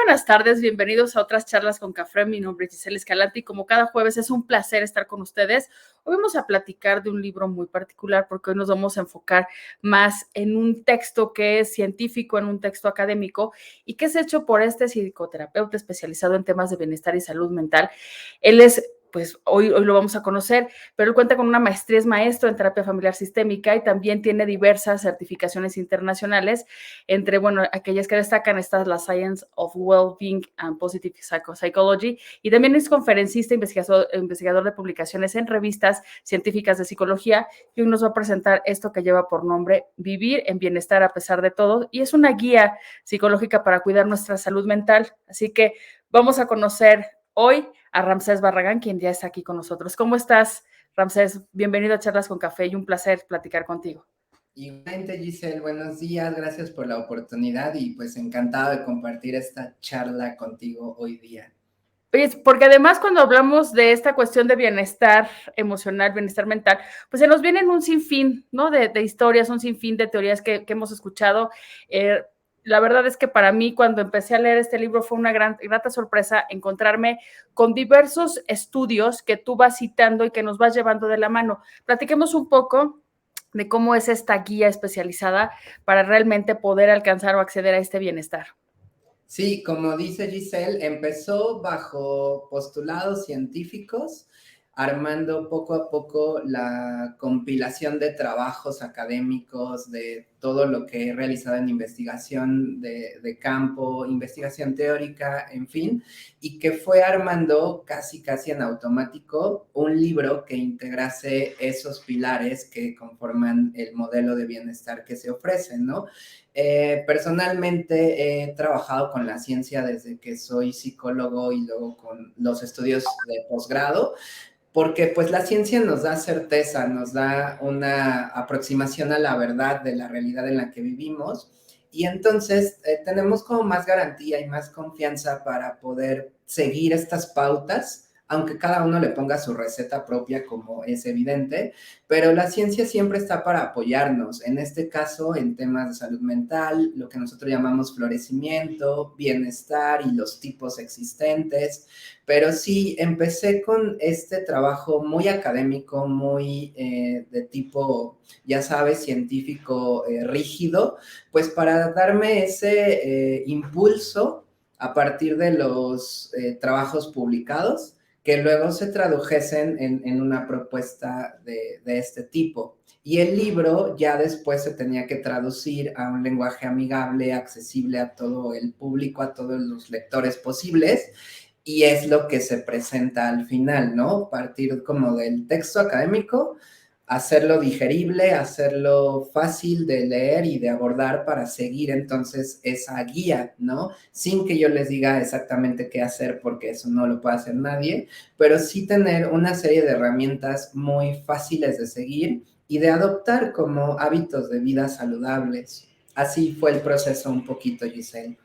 buenas tardes, bienvenidos a otras charlas con café. Mi nombre es Giselle Escalante y como cada jueves es un placer estar con ustedes. Hoy vamos a platicar de un libro muy particular porque hoy nos vamos a enfocar más en un texto que es científico, en un texto académico y que es hecho por este psicoterapeuta especializado en temas de bienestar y salud mental. Él es pues hoy lo vamos a conocer, pero él cuenta con una maestría, es maestro en terapia familiar sistémica y también tiene diversas certificaciones internacionales, entre, bueno, aquellas que destacan está la Science of Wellbeing and Positive Psychology, y también es conferencista, investigador de publicaciones en revistas científicas de psicología, y hoy nos va a presentar esto que lleva por nombre Vivir en Bienestar a pesar de todo, y es una guía psicológica para cuidar nuestra salud mental. Así que vamos a conocer hoy a Ramsés Barragán, quien ya está aquí con nosotros. ¿Cómo estás, Ramsés? Bienvenido a Charlas con Café y un placer platicar contigo. Igualmente, Giselle, buenos días, gracias por la oportunidad y pues encantado de compartir esta charla contigo hoy día. Oye, porque además cuando hablamos de esta cuestión de bienestar emocional, bienestar mental, pues se nos vienen un sinfín, ¿no? De historias, un sinfín de teorías que hemos escuchado. La verdad es que para mí cuando empecé a leer este libro fue una grata sorpresa encontrarme con diversos estudios que tú vas citando y que nos vas llevando de la mano. Platiquemos un poco de cómo es esta guía especializada para realmente poder alcanzar o acceder a este bienestar. Sí, como dice Giselle, empezó bajo postulados científicos, armando poco a poco la compilación de trabajos académicos, de todo lo que he realizado en investigación de campo, investigación teórica, en fin, y que fue armando casi en automático un libro que integrase esos pilares que conforman el modelo de bienestar que se ofrece, ¿no? Personalmente he trabajado con la ciencia desde que soy psicólogo y luego con los estudios de posgrado, porque pues la ciencia nos da certeza, nos da una aproximación a la verdad de la realidad en la que vivimos y entonces tenemos como más garantía y más confianza para poder seguir estas pautas, aunque cada uno le ponga su receta propia, como es evidente, pero la ciencia siempre está para apoyarnos, en este caso en temas de salud mental, lo que nosotros llamamos florecimiento, bienestar y los tipos existentes, pero sí, empecé con este trabajo muy académico, muy de tipo, ya sabes, científico rígido, pues para darme ese impulso a partir de los trabajos publicados que luego se tradujesen en una propuesta de este tipo. Y el libro ya después se tenía que traducir a un lenguaje amigable, accesible a todo el público, a todos los lectores posibles, y es lo que se presenta al final, ¿no? Partir como del texto académico, hacerlo digerible, hacerlo fácil de leer y de abordar para seguir entonces esa guía, ¿no? Sin que yo les diga exactamente qué hacer, porque eso no lo puede hacer nadie, pero sí tener una serie de herramientas muy fáciles de seguir y de adoptar como hábitos de vida saludables. Así fue el proceso un poquito, Giselle.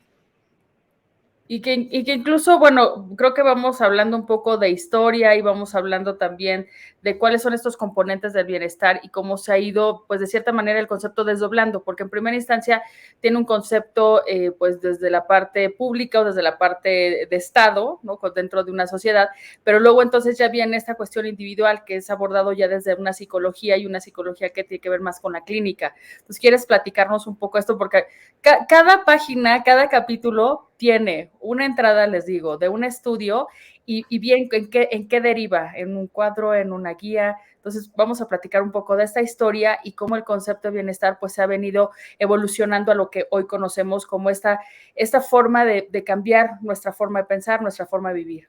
Y que incluso, bueno, creo que vamos hablando un poco de historia y vamos hablando también de cuáles son estos componentes del bienestar y cómo se ha ido, pues de cierta manera, el concepto desdoblando, porque en primera instancia tiene un concepto, pues desde la parte pública o desde la parte de Estado, ¿no? Dentro de una sociedad, pero luego entonces ya viene esta cuestión individual que es abordado ya desde una psicología y una psicología que tiene que ver más con la clínica. Entonces, ¿quieres platicarnos un poco esto? Porque cada página, cada capítulo tiene una entrada, les digo, de un estudio y bien en qué deriva, en un cuadro, en una guía. Entonces vamos a platicar un poco de esta historia y cómo el concepto de bienestar pues se ha venido evolucionando a lo que hoy conocemos como esta forma de cambiar nuestra forma de pensar, nuestra forma de vivir.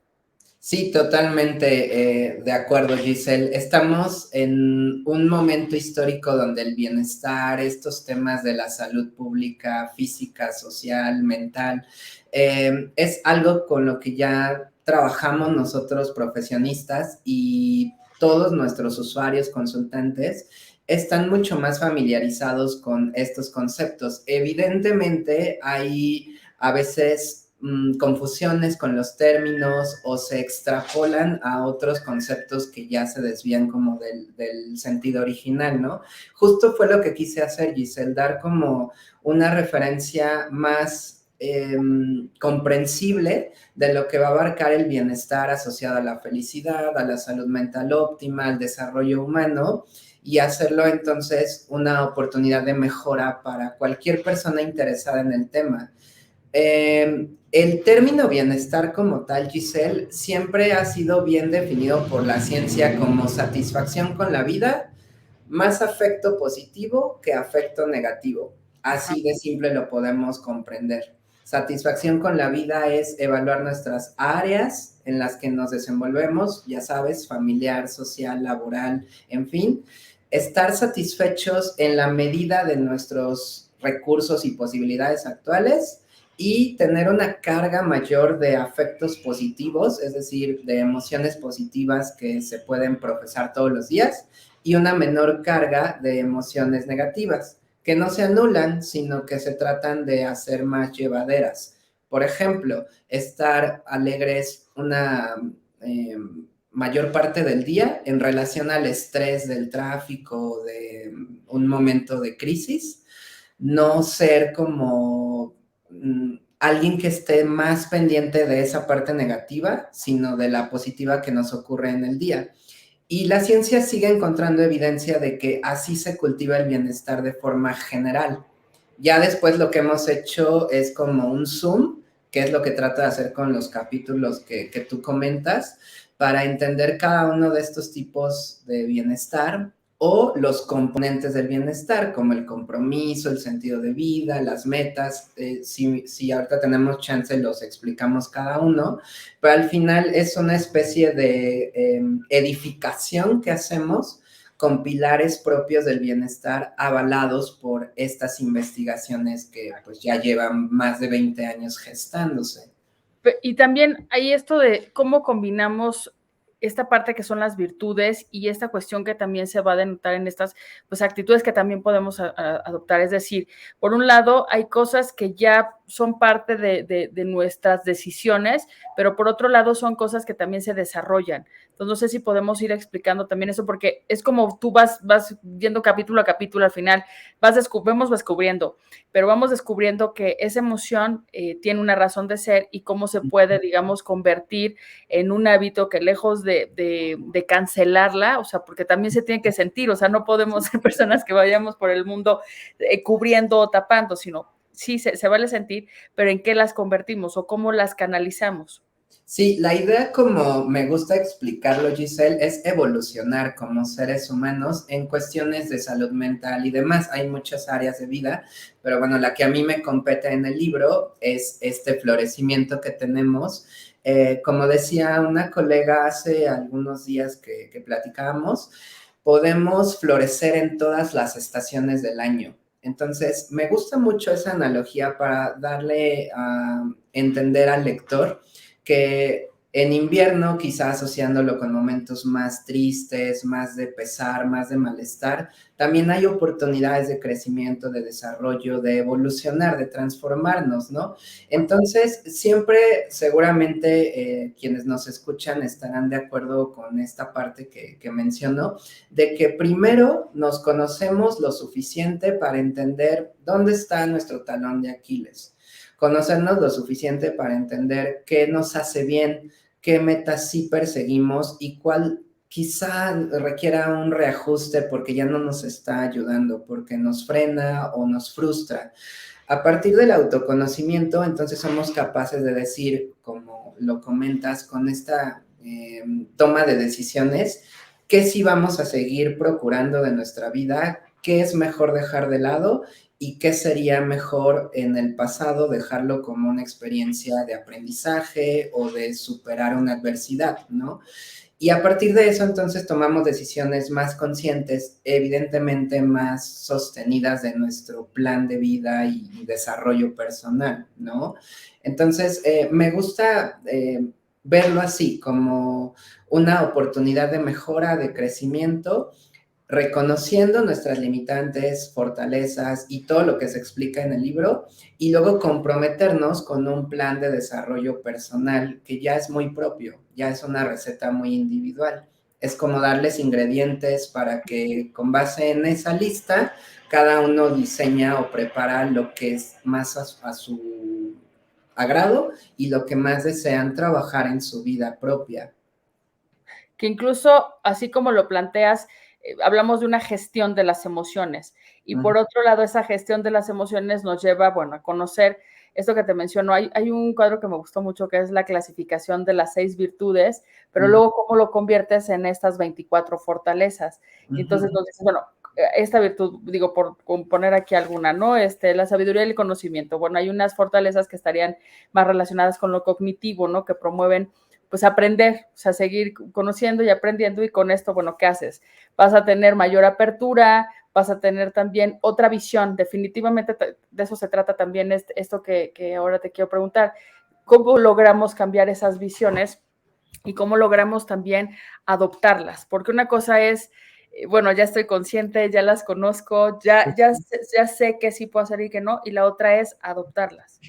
Sí, totalmente de acuerdo, Giselle. Estamos en un momento histórico donde el bienestar, estos temas de la salud pública, física, social, mental, es algo con lo que ya trabajamos nosotros profesionistas y todos nuestros usuarios, consultantes, están mucho más familiarizados con estos conceptos. Evidentemente, hay a veces confusiones con los términos o se extrapolan a otros conceptos que ya se desvían como del sentido original, ¿no? Justo fue lo que quise hacer, Giselle, dar como una referencia más comprensible de lo que va a abarcar el bienestar asociado a la felicidad, a la salud mental óptima, al desarrollo humano, y hacerlo entonces una oportunidad de mejora para cualquier persona interesada en el tema. El término bienestar como tal, Giselle, siempre ha sido bien definido por la ciencia como satisfacción con la vida, más afecto positivo que afecto negativo. Así de simple lo podemos comprender. Satisfacción con la vida es evaluar nuestras áreas en las que nos desenvolvemos, ya sabes, familiar, social, laboral, en fin. Estar satisfechos en la medida de nuestros recursos y posibilidades actuales y tener una carga mayor de afectos positivos, es decir, de emociones positivas que se pueden profesar todos los días, y una menor carga de emociones negativas, que no se anulan, sino que se tratan de hacer más llevaderas. Por ejemplo, estar alegres una mayor parte del día en relación al estrés del tráfico, de un momento de crisis, no ser como alguien que esté más pendiente de esa parte negativa, sino de la positiva que nos ocurre en el día. Y la ciencia sigue encontrando evidencia de que así se cultiva el bienestar de forma general. Ya después lo que hemos hecho es como un zoom, que es lo que trata de hacer con los capítulos que tú comentas, para entender cada uno de estos tipos de bienestar o los componentes del bienestar, como el compromiso, el sentido de vida, las metas. Si ahorita tenemos chance, los explicamos cada uno, pero al final es una especie de edificación que hacemos con pilares propios del bienestar avalados por estas investigaciones que pues ya llevan más de 20 años gestándose. Y también hay esto de cómo combinamos esta parte que son las virtudes y esta cuestión que también se va a denotar en estas pues actitudes que también podemos adoptar. Es decir, por un lado hay cosas que ya son parte de nuestras decisiones, pero por otro lado son cosas que también se desarrollan. Entonces no sé si podemos ir explicando también eso, porque es como tú vas viendo capítulo a capítulo al final, vamos descubriendo, pero vamos descubriendo que esa emoción tiene una razón de ser y cómo se puede, digamos, convertir en un hábito que lejos de cancelarla, o sea, porque también se tiene que sentir, o sea, no podemos ser personas que vayamos por el mundo cubriendo o tapando, sino sí, se vale sentir, pero ¿en qué las convertimos o cómo las canalizamos? Sí, la idea, como me gusta explicarlo, Giselle, es evolucionar como seres humanos en cuestiones de salud mental y demás. Hay muchas áreas de vida, pero bueno, la que a mí me compete en el libro es este florecimiento que tenemos. Como decía una colega hace algunos días que platicábamos, podemos florecer en todas las estaciones del año. Entonces, me gusta mucho esa analogía para darle a entender al lector que en invierno, quizás asociándolo con momentos más tristes, más de pesar, más de malestar, también hay oportunidades de crecimiento, de desarrollo, de evolucionar, de transformarnos, ¿no? Entonces, siempre, seguramente, quienes nos escuchan estarán de acuerdo con esta parte que mencionó, de que primero nos conocemos lo suficiente para entender dónde está nuestro talón de Aquiles, conocernos lo suficiente para entender qué nos hace bien, qué metas sí perseguimos y cuál quizá requiera un reajuste porque ya no nos está ayudando, porque nos frena o nos frustra. A partir del autoconocimiento, entonces somos capaces de decir, como lo comentas, con esta toma de decisiones, qué sí vamos a seguir procurando de nuestra vida, qué es mejor dejar de lado y qué sería mejor en el pasado dejarlo como una experiencia de aprendizaje o de superar una adversidad, ¿no? Y a partir de eso, entonces, tomamos decisiones más conscientes, evidentemente más sostenidas de nuestro plan de vida y desarrollo personal, ¿no? Entonces, me gusta verlo así, como una oportunidad de mejora, de crecimiento, reconociendo nuestras limitantes, fortalezas y todo lo que se explica en el libro, y luego comprometernos con un plan de desarrollo personal que ya es muy propio, ya es una receta muy individual. Es como darles ingredientes para que con base en esa lista, cada uno diseña o prepara lo que es más a su agrado y lo que más desean trabajar en su vida propia. Que incluso, así como lo planteas, hablamos de una gestión de las emociones. Y por otro lado, esa gestión de las emociones nos lleva, bueno, a conocer esto que te menciono. Hay un cuadro que me gustó mucho que es la clasificación de las 6 virtudes, pero luego cómo lo conviertes en estas 24 fortalezas. Y entonces nos dices, bueno, esta virtud, digo, por poner aquí alguna, ¿no? La sabiduría y el conocimiento. Bueno, hay unas fortalezas que estarían más relacionadas con lo cognitivo, ¿no? Que promueven pues aprender, o sea, seguir conociendo y aprendiendo y con esto, bueno, ¿qué haces? Vas a tener mayor apertura, vas a tener también otra visión, definitivamente de eso se trata también esto que ahora te quiero preguntar, ¿cómo logramos cambiar esas visiones y cómo logramos también adoptarlas? Porque una cosa es, bueno, ya estoy consciente, ya las conozco, ya sé que sí puedo hacer y que no, y la otra es adoptarlas.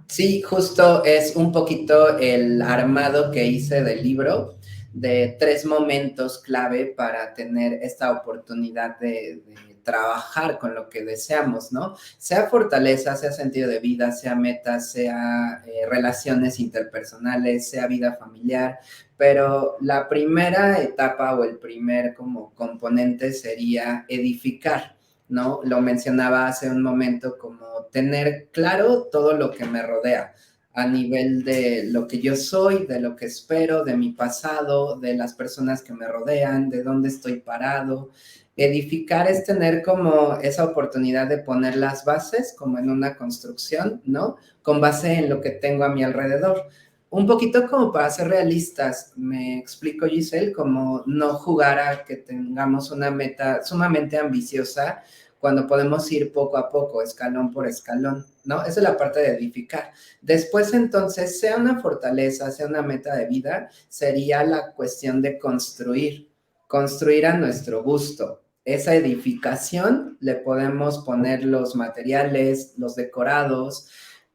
Sí, justo es un poquito el armado que hice del libro de 3 momentos clave para tener esta oportunidad de trabajar con lo que deseamos, ¿no? Sea fortaleza, sea sentido de vida, sea metas, sea relaciones interpersonales, sea vida familiar, pero la primera etapa o el primer como componente sería edificar. ¿No? Lo mencionaba hace un momento como tener claro todo lo que me rodea a nivel de lo que yo soy, de lo que espero, de mi pasado, de las personas que me rodean, de dónde estoy parado. Edificar es tener como esa oportunidad de poner las bases como en una construcción, ¿no? Con base en lo que tengo a mi alrededor. Un poquito como para ser realistas, me explico, Giselle, como no jugar a que tengamos una meta sumamente ambiciosa cuando podemos ir poco a poco, escalón por escalón, ¿no? Esa es la parte de edificar. Después, entonces, sea una fortaleza, sea una meta de vida, sería la cuestión de construir a nuestro gusto. Esa edificación le podemos poner los materiales, los decorados,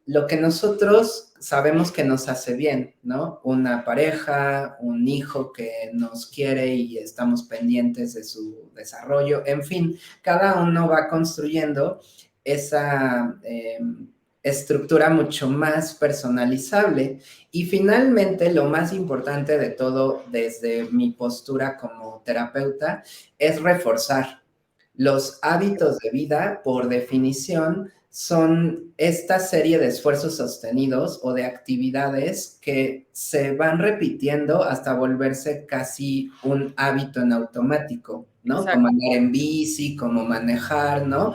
lo que nosotros sabemos que nos hace bien, ¿no? Una pareja, un hijo que nos quiere y estamos pendientes de su desarrollo, en fin, cada uno va construyendo esa estructura mucho más personalizable. Y finalmente, lo más importante de todo desde mi postura como terapeuta es reforzar. Los hábitos de vida, por definición, son esta serie de esfuerzos sostenidos o de actividades que se van repitiendo hasta volverse casi un hábito en automático, ¿no? Exacto. Como andar en bici, como manejar, ¿no?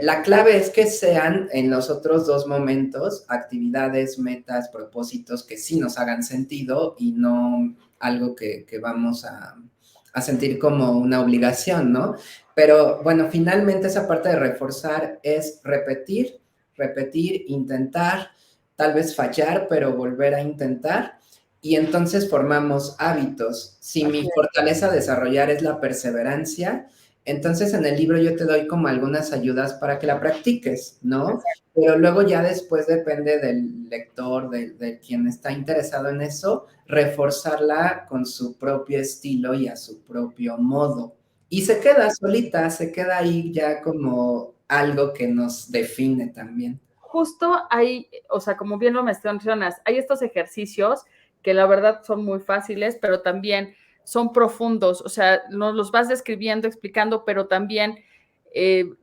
La clave es que sean en los otros 2 momentos actividades, metas, propósitos que sí nos hagan sentido y no algo que vamos a sentir como una obligación, ¿no? Pero bueno, finalmente esa parte de reforzar es repetir, repetir, intentar, tal vez fallar, pero volver a intentar. Y entonces formamos hábitos. Si mi fortaleza a desarrollar es la perseverancia, entonces en el libro yo te doy como algunas ayudas para que la practiques, ¿no? Pero luego ya después depende del lector, de quien está interesado en eso, reforzarla con su propio estilo y a su propio modo. Y se queda solita, se queda ahí ya como algo que nos define también. Justo ahí, o sea, como bien lo mencionas, hay estos ejercicios que la verdad son muy fáciles, pero también son profundos, o sea, nos los vas describiendo, explicando, pero también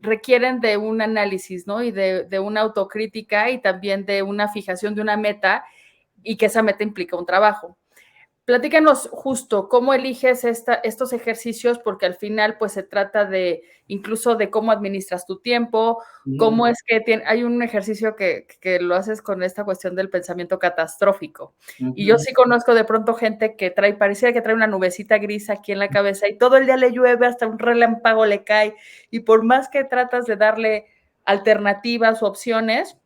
requieren de un análisis, ¿no? Y de una autocrítica y también de una fijación de una meta y que esa meta implica un trabajo. Platícanos justo cómo eliges estos ejercicios, porque al final pues se trata de incluso de cómo administras tu tiempo, cómo es que hay un ejercicio que lo haces con esta cuestión del pensamiento catastrófico. Y yo sí conozco de pronto gente que pareciera que trae una nubecita gris aquí en la cabeza y todo el día le llueve, hasta un relámpago le cae, y por más que tratas de darle alternativas o opciones,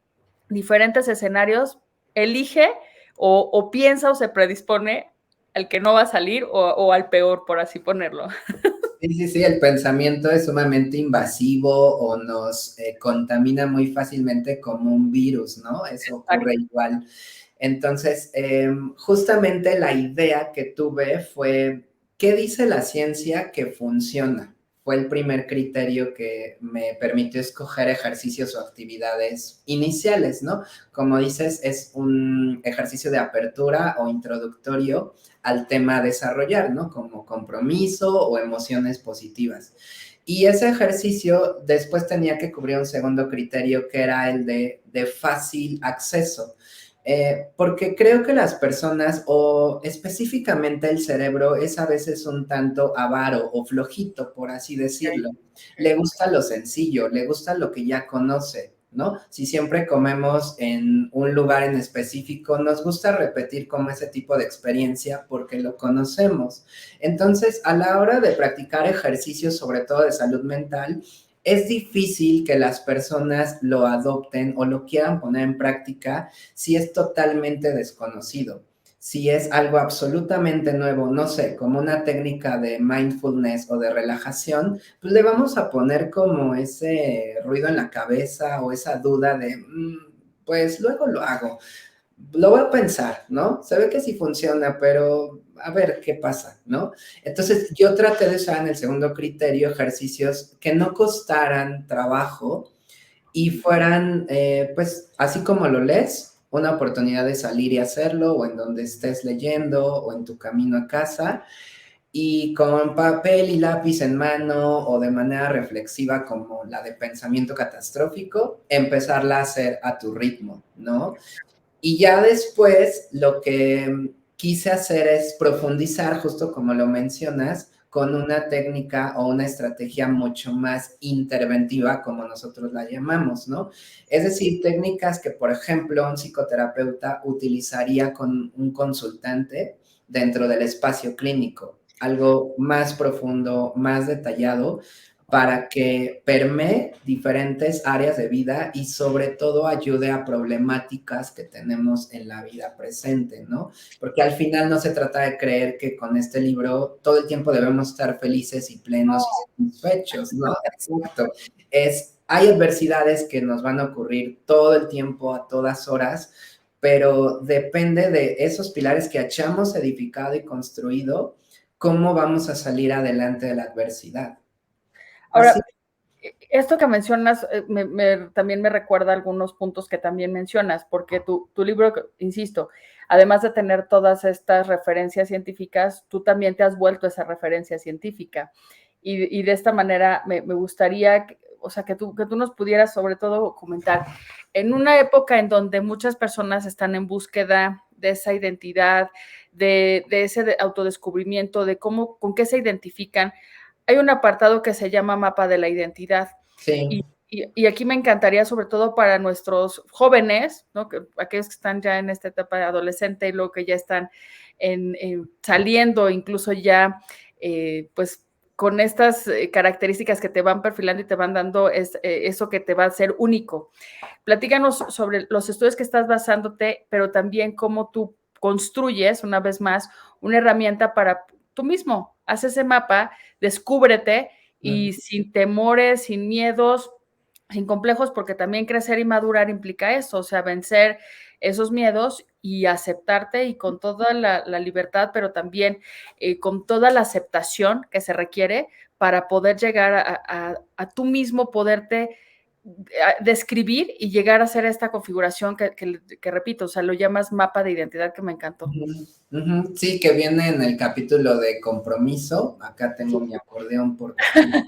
diferentes escenarios, elige o piensa o se predispone al que no va a salir o al peor, por así ponerlo. Sí, sí, sí, el pensamiento es sumamente invasivo o nos contamina muy fácilmente como un virus, ¿no? Eso ocurre igual. Entonces, justamente la idea que tuve fue, ¿qué dice la ciencia que funciona? fue el primer criterio que me permitió escoger ejercicios o actividades iniciales, ¿no? Como dices, es un ejercicio de apertura o introductorio al tema a desarrollar, ¿no? Como compromiso o emociones positivas. Y ese ejercicio después tenía que cubrir un segundo criterio que era el de fácil acceso. Porque creo que las personas, o específicamente el cerebro, es a veces un tanto avaro o flojito, por así decirlo. Le gusta lo sencillo, le gusta lo que ya conoce, ¿no? Si siempre comemos en un lugar en específico, nos gusta repetir como ese tipo de experiencia porque lo conocemos. Entonces, a la hora de practicar ejercicios, sobre todo de salud mental, es difícil que las personas lo adopten o lo quieran poner en práctica si es totalmente desconocido, si es algo absolutamente nuevo, no sé, como una técnica de mindfulness o de relajación, pues le vamos a poner como ese ruido en la cabeza o esa duda de, pues luego lo hago. Lo voy a pensar, ¿no? Se ve que sí funciona, pero a ver qué pasa, ¿no? Entonces yo traté de usar en el segundo criterio ejercicios que no costaran trabajo y fueran, pues, así como lo lees, una oportunidad de salir y hacerlo, o en donde estés leyendo, o en tu camino a casa, y con papel y lápiz en mano, o de manera reflexiva como la de pensamiento catastrófico, empezarla a hacer a tu ritmo, ¿no? Y ya después lo que quise hacer es profundizar, justo como lo mencionas, con una técnica o una estrategia mucho más interventiva, como nosotros la llamamos, ¿no? Es decir, técnicas que, por ejemplo, un psicoterapeuta utilizaría con un consultante dentro del espacio clínico, algo más profundo, más detallado, para que permee diferentes áreas de vida y sobre todo ayude a problemáticas que tenemos en la vida presente, ¿no? Porque al final no se trata de creer que con este libro todo el tiempo debemos estar felices y plenos y satisfechos, ¿no? Exacto. Hay adversidades que nos van a ocurrir todo el tiempo, a todas horas, pero depende de esos pilares que hayamos edificado y construido, cómo vamos a salir adelante de la adversidad. Ahora, Así. esto que mencionas también me recuerda algunos puntos que también mencionas, porque tu libro, insisto, además de tener todas estas referencias científicas, tú también te has vuelto esa referencia científica. Y de esta manera me gustaría, o sea, que tú nos pudieras sobre todo comentar, en una época en donde muchas personas están en búsqueda de esa identidad, de ese autodescubrimiento, de cómo, con qué se identifican, hay un apartado que se llama Mapa de la Identidad. Sí. Y aquí me encantaría, sobre todo para nuestros jóvenes, ¿no? Aquellos que están ya en esta etapa de adolescente y luego que ya están saliendo, incluso ya, pues, con estas características que te van perfilando y te van dando eso que te va a hacer único. Platícanos sobre los estudios que estás basándote, pero también cómo tú construyes, una vez más, una herramienta para tú mismo. Haz ese mapa, descúbrete y sin temores, sin miedos, sin complejos, porque también crecer y madurar implica eso, o sea, vencer esos miedos y aceptarte y con toda la libertad, pero también con toda la aceptación que se requiere para poder llegar a tú mismo poderte describir y llegar a hacer esta configuración que repito, o sea, lo llamas mapa de identidad, que me encantó. Sí, que viene en el capítulo de compromiso. Acá tengo mi acordeón por cuestión.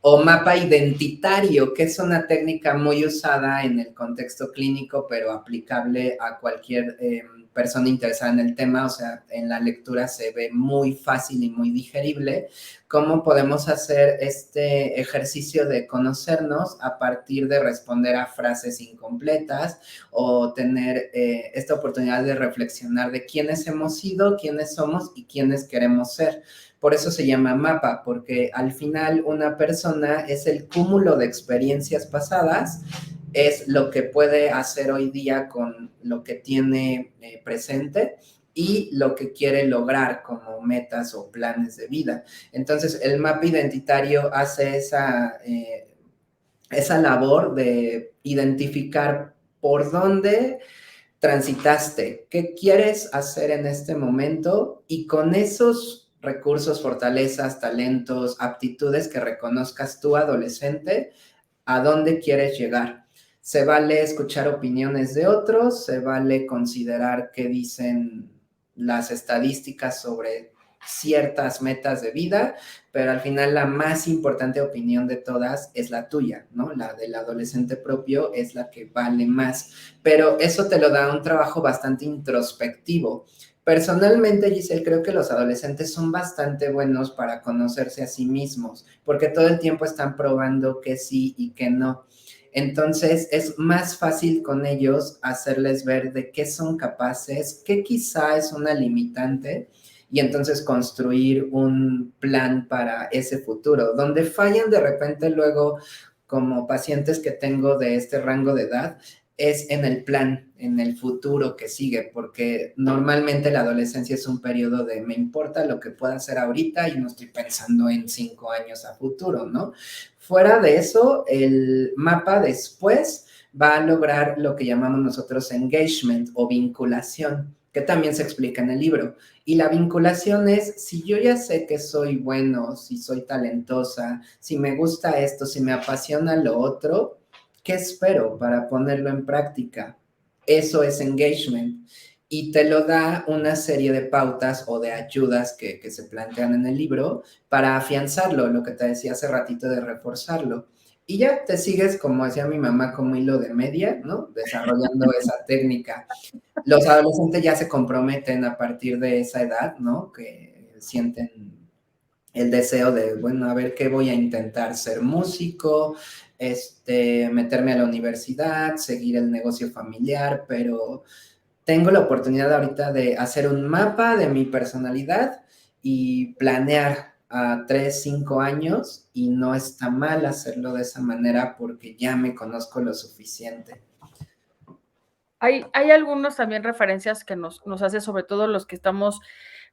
O mapa identitario, que es una técnica muy usada en el contexto clínico, pero aplicable a cualquier persona interesada en el tema. O sea, en la lectura se ve muy fácil y muy digerible cómo podemos hacer este ejercicio de conocernos a partir de responder a frases incompletas o tener esta oportunidad de reflexionar de quiénes hemos sido, quiénes somos y quiénes queremos ser. Por eso se llama mapa, porque al final una persona es el cúmulo de experiencias pasadas, es lo que puede hacer hoy día con lo que tiene presente y lo que quiere lograr como metas o planes de vida. Entonces, el mapa identitario hace esa labor de identificar por dónde transitaste, qué quieres hacer en este momento y con esos recursos, fortalezas, talentos, aptitudes que reconozcas tú, adolescente, a dónde quieres llegar. Se vale escuchar opiniones de otros, se vale considerar qué dicen las estadísticas sobre ciertas metas de vida, pero al final la más importante opinión de todas es la tuya, ¿no? La del adolescente propio es la que vale más, pero eso te lo da un trabajo bastante introspectivo. Personalmente, Giselle, creo que los adolescentes son bastante buenos para conocerse a sí mismos, porque todo el tiempo están probando que sí y que no. Entonces, es más fácil con ellos hacerles ver de qué son capaces, qué quizá es una limitante, y entonces construir un plan para ese futuro. Donde fallan de repente luego, como pacientes que tengo de este rango de edad, es en el plan, en el futuro que sigue, porque normalmente la adolescencia es un periodo de me importa lo que pueda hacer ahorita y no estoy pensando en 5 años a futuro, ¿no? Fuera de eso, el mapa después va a lograr lo que llamamos nosotros engagement o vinculación, que también se explica en el libro. Y la vinculación es, si yo ya sé que soy bueno, si soy talentosa, si me gusta esto, si me apasiona lo otro, ¿qué espero para ponerlo en práctica? Eso es engagement. Y te lo da una serie de pautas o de ayudas que se plantean en el libro para afianzarlo, lo que te decía hace ratito de reforzarlo. Y ya te sigues, como decía mi mamá, como hilo de media, ¿no? Desarrollando esa técnica. Los adolescentes ya se comprometen a partir de esa edad, ¿no? Que sienten el deseo de, bueno, a ver qué voy a intentar, ser músico, meterme a la universidad, seguir el negocio familiar, pero tengo la oportunidad ahorita de hacer un mapa de mi personalidad y planear a 3, 5 años, y no está mal hacerlo de esa manera porque ya me conozco lo suficiente. Hay algunos también referencias que nos hace, sobre todo los que estamos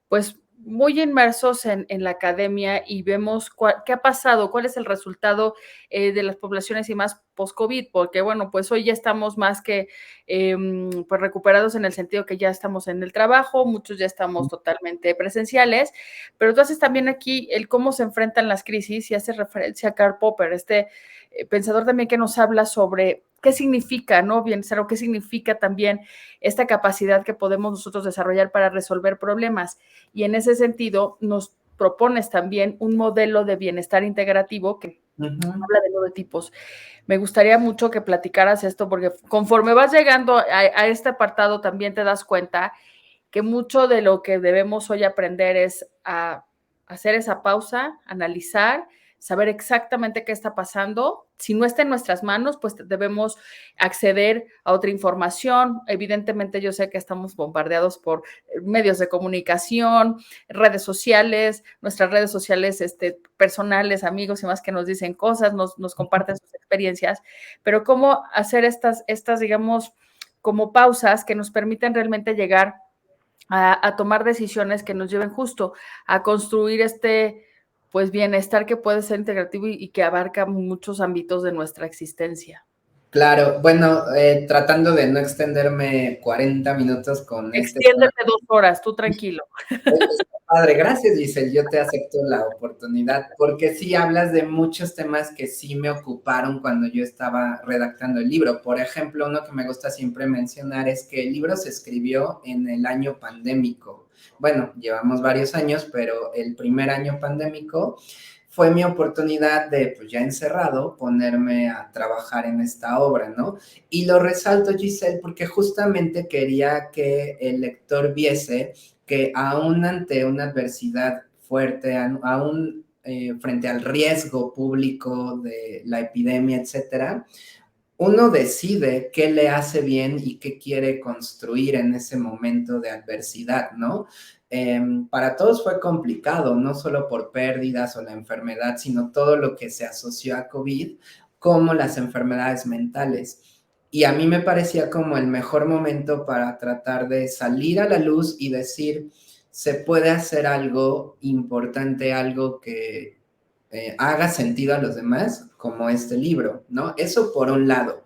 pues muy inmersos en la academia y vemos qué ha pasado, cuál es el resultado de las poblaciones y más post-COVID, porque bueno, pues hoy ya estamos más que pues recuperados en el sentido que ya estamos en el trabajo, muchos ya estamos totalmente presenciales, pero tú haces también aquí el cómo se enfrentan las crisis y haces referencia a Karl Popper, pensador también que nos habla sobre qué significa, ¿no? Bienestar o qué significa también esta capacidad que podemos nosotros desarrollar para resolver problemas. Y en ese sentido, nos propones también un modelo de bienestar integrativo que habla de 9 tipos. Me gustaría mucho que platicaras esto, porque conforme vas llegando a este apartado, también te das cuenta que mucho de lo que debemos hoy aprender es a hacer esa pausa, analizar, saber exactamente qué está pasando. Si no está en nuestras manos, pues debemos acceder a otra información. Evidentemente, yo sé que estamos bombardeados por medios de comunicación, redes sociales, nuestras redes sociales personales, amigos y más que nos dicen cosas, nos comparten sus experiencias, pero cómo hacer estas, digamos, como pausas que nos permiten realmente llegar a tomar decisiones que nos lleven justo a construir pues bienestar que puede ser integrativo y que abarca muchos ámbitos de nuestra existencia. Claro, bueno, tratando de no extenderme 40 minutos con este tema. Extiéndete 2 horas, tú tranquilo. Está padre, gracias Giselle, yo te acepto la oportunidad, porque sí hablas de muchos temas que sí me ocuparon cuando yo estaba redactando el libro. Por ejemplo, uno que me gusta siempre mencionar es que el libro se escribió en el año pandémico. Bueno, llevamos varios años, pero el primer año pandémico fue mi oportunidad de, pues ya encerrado, ponerme a trabajar en esta obra, ¿no? Y lo resalto, Giselle, porque justamente quería que el lector viese que aún ante una adversidad fuerte, aún frente al riesgo público de la epidemia, etcétera, uno decide qué le hace bien y qué quiere construir en ese momento de adversidad, ¿no? Para todos fue complicado, no solo por pérdidas o la enfermedad, sino todo lo que se asoció a COVID, como las enfermedades mentales. Y a mí me parecía como el mejor momento para tratar de salir a la luz y decir, se puede hacer algo importante, algo que haga sentido a los demás, como este libro, ¿no? Eso por un lado.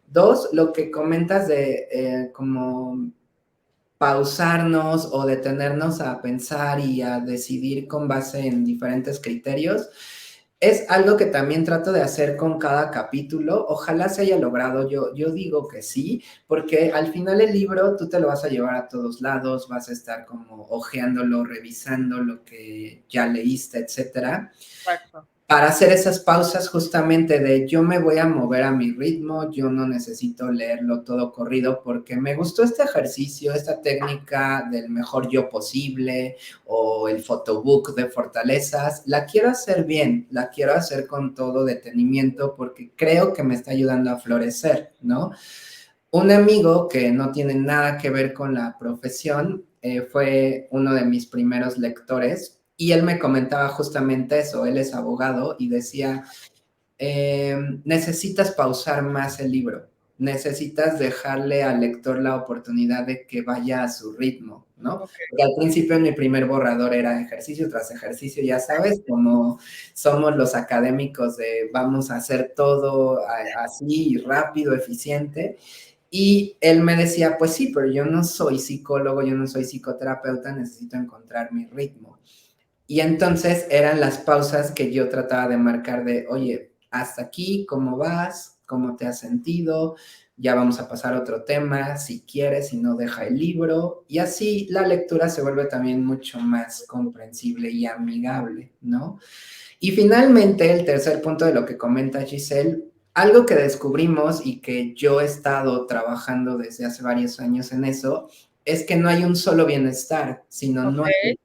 Dos, lo que comentas de como pausarnos o detenernos a pensar y a decidir con base en diferentes criterios. Es algo que también trato de hacer con cada capítulo. Ojalá se haya logrado. Yo digo que sí, porque al final el libro tú te lo vas a llevar a todos lados, vas a estar como hojeándolo, revisando lo que ya leíste, etcétera, Exacto. para hacer esas pausas justamente de yo me voy a mover a mi ritmo, yo no necesito leerlo todo corrido porque me gustó este ejercicio, esta técnica del mejor yo posible o el photobook de fortalezas, la quiero hacer bien, la quiero hacer con todo detenimiento porque creo que me está ayudando a florecer, ¿no? Un amigo que no tiene nada que ver con la profesión fue uno de mis primeros lectores y él me comentaba justamente eso, él es abogado y decía, necesitas pausar más el libro, necesitas dejarle al lector la oportunidad de que vaya a su ritmo, ¿no? Ok. Porque al principio mi primer borrador era ejercicio tras ejercicio, ya sabes, como somos los académicos de vamos a hacer todo así rápido, eficiente. Y él me decía, pues sí, pero yo no soy psicólogo, yo no soy psicoterapeuta, necesito encontrar mi ritmo. Y entonces eran las pausas que yo trataba de marcar de, oye, hasta aquí, ¿cómo vas? ¿Cómo te has sentido? Ya vamos a pasar a otro tema, si quieres, si no, deja el libro. Y así la lectura se vuelve también mucho más comprensible y amigable, ¿no? Y finalmente, el tercer punto de lo que comenta Giselle, algo que descubrimos y que yo he estado trabajando desde hace varios años en eso, es que no hay un solo bienestar, sino Ok, no hay.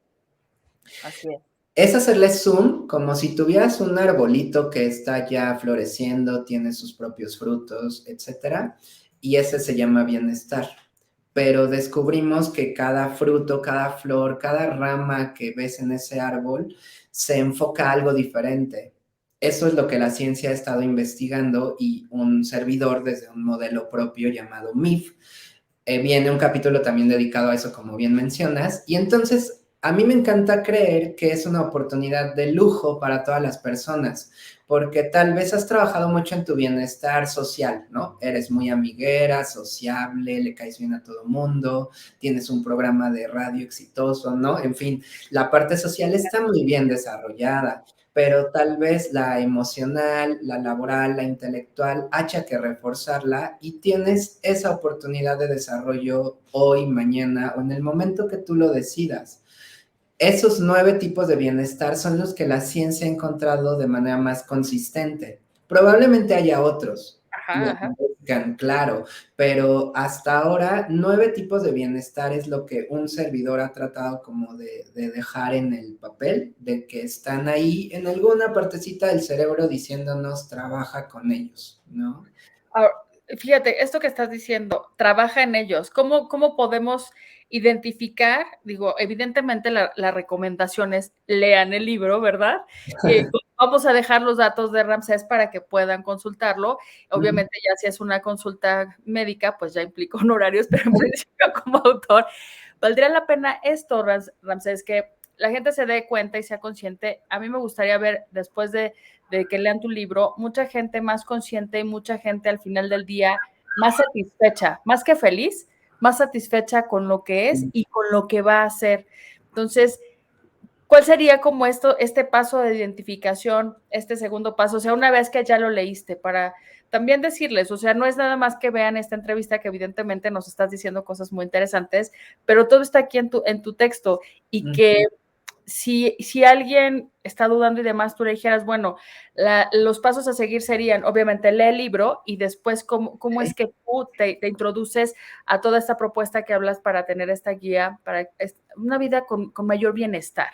así es. Es hacerle zoom como si tuvieras un arbolito que está ya floreciendo, tiene sus propios frutos, etcétera, y ese se llama bienestar. Pero descubrimos que cada fruto, cada flor, cada rama que ves en ese árbol se enfoca a algo diferente. Eso es lo que la ciencia ha estado investigando y un servidor desde un modelo propio llamado MIF viene un capítulo también dedicado a eso, como bien mencionas, y entonces a mí me encanta creer que es una oportunidad de lujo para todas las personas, porque tal vez has trabajado mucho en tu bienestar social, ¿no? Eres muy amiguera, sociable, le caes bien a todo mundo, tienes un programa de radio exitoso, ¿no? En fin, la parte social está muy bien desarrollada, pero tal vez la emocional, la laboral, la intelectual, haya que reforzarla y tienes esa oportunidad de desarrollo hoy, mañana o en el momento que tú lo decidas. Esos 9 tipos de bienestar son los que la ciencia ha encontrado de manera más consistente. Probablemente haya otros y Ajá, ajá. aparezcan, claro, pero hasta ahora 9 tipos de bienestar es lo que un servidor ha tratado como de dejar en el papel, de que están ahí en alguna partecita del cerebro diciéndonos trabaja con ellos, ¿no? Ahora, fíjate, esto que estás diciendo, trabaja en ellos. ¿Cómo podemos identificar? Digo, evidentemente la recomendación es lean el libro, ¿verdad? Vamos a dejar los datos de Ramsés para que puedan consultarlo. Obviamente, ya si es una consulta médica, pues ya implica honorarios, pero en principio como autor, valdría la pena esto, Ramsés, que la gente se dé cuenta y sea consciente. A mí me gustaría ver, después de que lean tu libro, mucha gente más consciente y mucha gente al final del día más satisfecha, más que feliz, más satisfecha con lo que es y con lo que va a hacer. Entonces, ¿cuál sería como este paso de identificación, este segundo paso? O sea, una vez que ya lo leíste, para también decirles, o sea, no es nada más que vean esta entrevista, que evidentemente nos estás diciendo cosas muy interesantes, pero todo está aquí en tu texto y que si alguien está dudando y demás, tú le dijeras, bueno, los pasos a seguir serían, obviamente, lee el libro y después, ¿cómo es que tú te introduces a toda esta propuesta que hablas para tener esta guía, para una vida con mayor bienestar?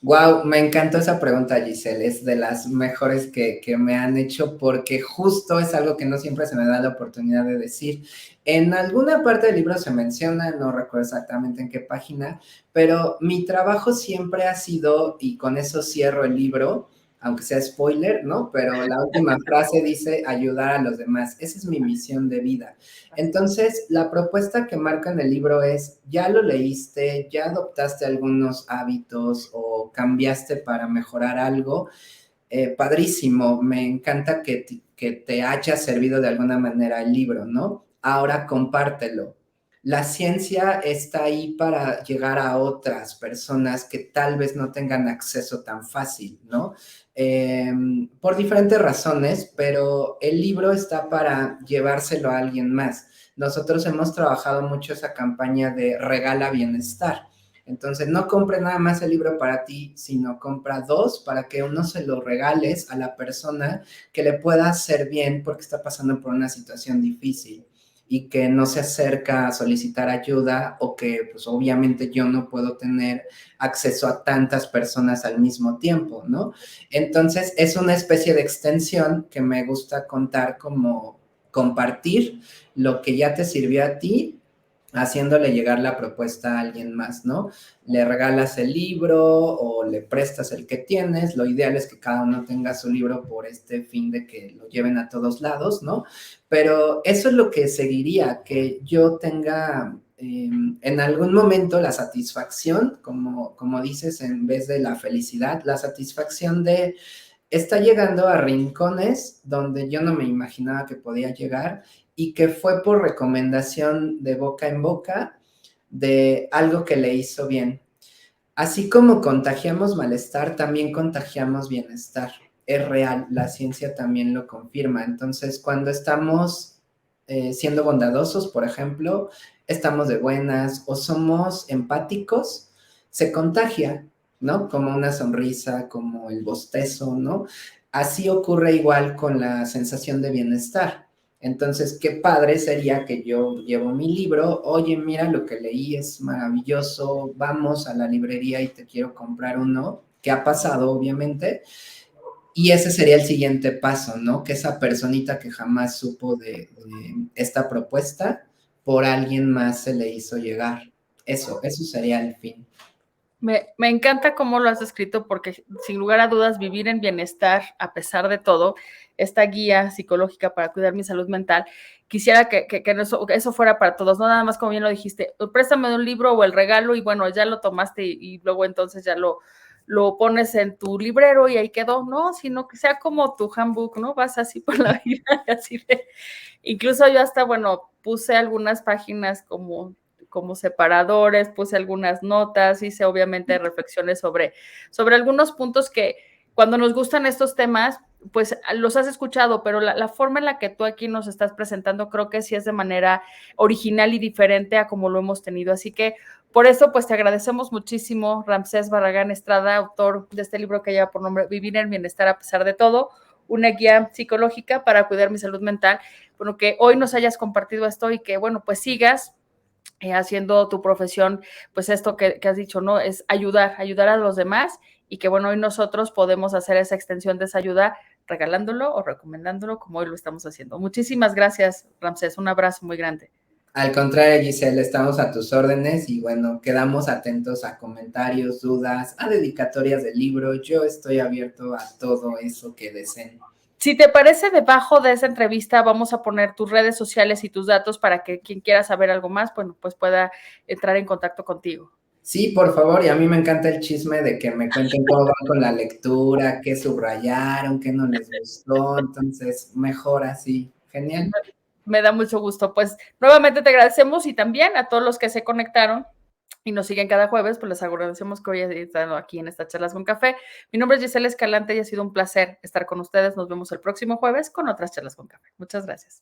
Wow, me encantó esa pregunta, Giselle. Es de las mejores que me han hecho porque justo es algo que no siempre se me da la oportunidad de decir. En alguna parte del libro se menciona, no recuerdo exactamente en qué página, pero mi trabajo siempre ha sido, y con eso cierro el libro, aunque sea spoiler, ¿no? Pero la última frase dice ayudar a los demás. Esa es mi misión de vida. Entonces, la propuesta que marca en el libro es, ya lo leíste, ya adoptaste algunos hábitos o cambiaste para mejorar algo, padrísimo, me encanta que te haya servido de alguna manera el libro, ¿no? Ahora compártelo. la ciencia está ahí para llegar a otras personas que tal vez no tengan acceso tan fácil, ¿no? Por diferentes razones, pero el libro está para llevárselo a alguien más. Nosotros hemos trabajado mucho esa campaña de regala bienestar. Entonces, no compre nada más el libro para ti, sino compra dos para que uno se lo regales a la persona que le pueda hacer bien porque está pasando por una situación difícil y que no se acerca a solicitar ayuda o que pues obviamente yo no puedo tener acceso a tantas personas al mismo tiempo, ¿no? Entonces es una especie de extensión que me gusta contar como compartir lo que ya te sirvió a ti haciéndole llegar la propuesta a alguien más, ¿no? Le regalas el libro o le prestas el que tienes, lo ideal es que cada uno tenga su libro por este fin de que lo lleven a todos lados, ¿no? Pero eso es lo que seguiría, que yo tenga en algún momento la satisfacción, como dices, en vez de la felicidad, la satisfacción de está llegando a rincones donde yo no me imaginaba que podía llegar y que fue por recomendación de boca en boca de algo que le hizo bien. Así como contagiamos malestar, también contagiamos bienestar. Es real, la ciencia también lo confirma. Entonces, cuando estamos siendo bondadosos, por ejemplo, estamos de buenas o somos empáticos, se contagia, ¿no? Como una sonrisa, como el bostezo, ¿no? Así ocurre igual con la sensación de bienestar. Entonces, qué padre sería que yo llevo mi libro, oye, mira lo que leí, es maravilloso, vamos a la librería y te quiero comprar uno, que ha pasado, obviamente, y ese sería el siguiente paso, ¿no? Que esa personita que jamás supo de esta propuesta, por alguien más se le hizo llegar. Eso sería el fin. Me encanta cómo lo has escrito porque sin lugar a dudas vivir en bienestar a pesar de todo, esta guía psicológica para cuidar mi salud mental, quisiera que eso fuera para todos, no nada más como bien lo dijiste, préstame un libro o el regalo y bueno, ya lo tomaste y luego entonces ya lo pones en tu librero y ahí quedó, no, sino que sea como tu handbook, ¿no? Vas así por la vida, así de, incluso yo hasta, bueno, puse algunas páginas como separadores, puse algunas notas, hice obviamente reflexiones sobre algunos puntos que cuando nos gustan estos temas, pues los has escuchado, pero la forma en la que tú aquí nos estás presentando creo que sí es de manera original y diferente a como lo hemos tenido. Así que por eso, pues te agradecemos muchísimo, Ramsés Barragán Estrada, autor de este libro que lleva por nombre Vivir en Bienestar a pesar de todo, una guía psicológica para cuidar mi salud mental. Bueno, que hoy nos hayas compartido esto y que, bueno, pues sigas haciendo tu profesión, pues esto que has dicho, ¿no? Es ayudar a los demás y que bueno, hoy nosotros podemos hacer esa extensión de esa ayuda regalándolo o recomendándolo como hoy lo estamos haciendo. Muchísimas gracias, Ramsés. Un abrazo muy grande. Al contrario, Giselle, estamos a tus órdenes y bueno, quedamos atentos a comentarios, dudas, a dedicatorias del libro. Yo estoy abierto a todo eso que deseen. Si te parece, debajo de esa entrevista vamos a poner tus redes sociales y tus datos para que quien quiera saber algo más, bueno, pues pueda entrar en contacto contigo. Sí, por favor, y a mí me encanta el chisme de que me cuenten cómo van con la lectura, qué subrayaron, qué no les gustó, entonces mejor así. Genial. Me da mucho gusto. Pues nuevamente te agradecemos y también a todos los que se conectaron y nos siguen cada jueves, pues les agradecemos que hoy estén aquí en estas charlas con café. Mi nombre es Gisela Escalante y ha sido un placer estar con ustedes. Nos vemos el próximo jueves con otras charlas con café. Muchas gracias.